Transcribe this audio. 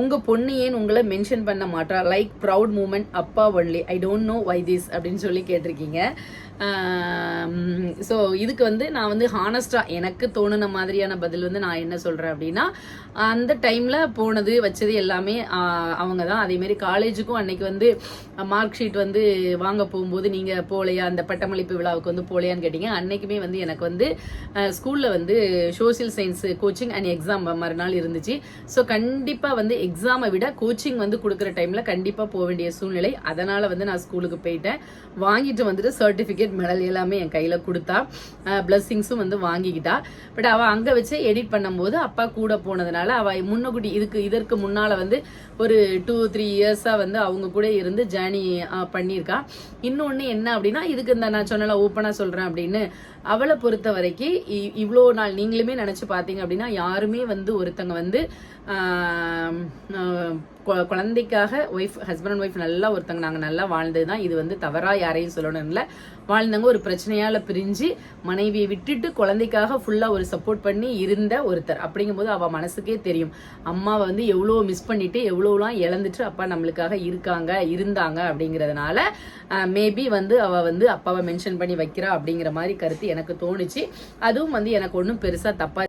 உங்க பொண்ணு ஏன் உங்களை மென்ஷன் பண்ண மாட்டா, லைக் ப்ரவுட் மூமெண்ட் அப்பா only, I don't know why this அப்படின்னு சொல்லி கேட்டிருக்கீங்க. ஸோ இதுக்கு வந்து நான் வந்து ஹானஸ்டாக எனக்கு தோணுன மாதிரியான பதில் வந்து நான் என்ன சொல்கிறேன் அப்படின்னா, அந்த டைமில் போனது வச்சது எல்லாமே அவங்க தான். அதேமாரி காலேஜுக்கும் அன்னைக்கு வந்து மார்க் ஷீட் வந்து வாங்க போகும்போது நீங்கள் போலையா, அந்த பட்டமளிப்பு விழாவுக்கு வந்து போலையான்னு கேட்டீங்க. அன்னைக்குமே வந்து எனக்கு வந்து ஸ்கூலில் வந்து social science coaching and exam மறுநாள் இருந்துச்சு. ஸோ கண்டிப்பாக வந்து எக்ஸாமை விட கோச்சிங் வந்து கொடுக்குற டைமில் கண்டிப்பாக போக வேண்டிய சூழ்நிலை. அதனால் வந்து நான் ஸ்கூலுக்கு போயிட்டேன். வாங்கிட்டு வந்துட்டு சர்டிஃபிகேட் மெடல் எல்லாமே என் கையில கொடுத்தா, பிளஸிங்ஸும் வந்து வாங்கிக்கிட்டா. பட் அவ அங்க வச்சு எடிட் பண்ணும்போது அப்பா கூட போனதுனால அவ முன்னகுடி இதற்கு முன்னால வந்து ஒரு 2-3 இயர்ஸா வந்து அவங்க கூட இருந்து ஜேர்னி பண்ணியிருக்கா. இன்னொன்னு என்ன அப்படின்னா, இதுக்கு இந்த நான் சொன்னல ஓப்பனா சொல்றேன் அப்படின்னு, அவளை பொறுத்த வரைக்கும் இவ்வளோ நாள் நீங்களுமே நினைச்சு பார்த்தீங்க அப்படின்னா, யாருமே வந்து ஒருத்தங்க வந்து குழந்தைக்காக ஒய்ஃப் ஹஸ்பண்ட் அண்ட் ஒய்ஃப் நல்லா ஒருத்தங்க நாங்கள் நல்லா வாழ்ந்தது தான். இது வந்து தவறாக யாரையும் சொல்லணும் இல்லை. வாழ்ந்தவங்க ஒரு பிரச்சனையால் பிரிஞ்சு மனைவியை விட்டுட்டு குழந்தைக்காக ஃபுல்லாக ஒரு சப்போர்ட் பண்ணி இருந்த ஒருத்தர். அப்படிங்கும்போது அவள் மனசுக்கே தெரியும் அம்மாவை வந்து எவ்வளோ மிஸ் பண்ணிட்டு எவ்வளோலாம் இழந்துட்டு அப்பா நம்மளுக்காக இருந்தாங்க அப்படிங்கிறதுனால மேபி வந்து அவள் வந்து அப்பாவை மென்ஷன் பண்ணி வைக்கிறா அப்படிங்கிற மாதிரி கருத்து எனக்கு தோணுச்சு. அதுவும் வந்து எனக்கு ஒன்றும் பெருசாக தப்பா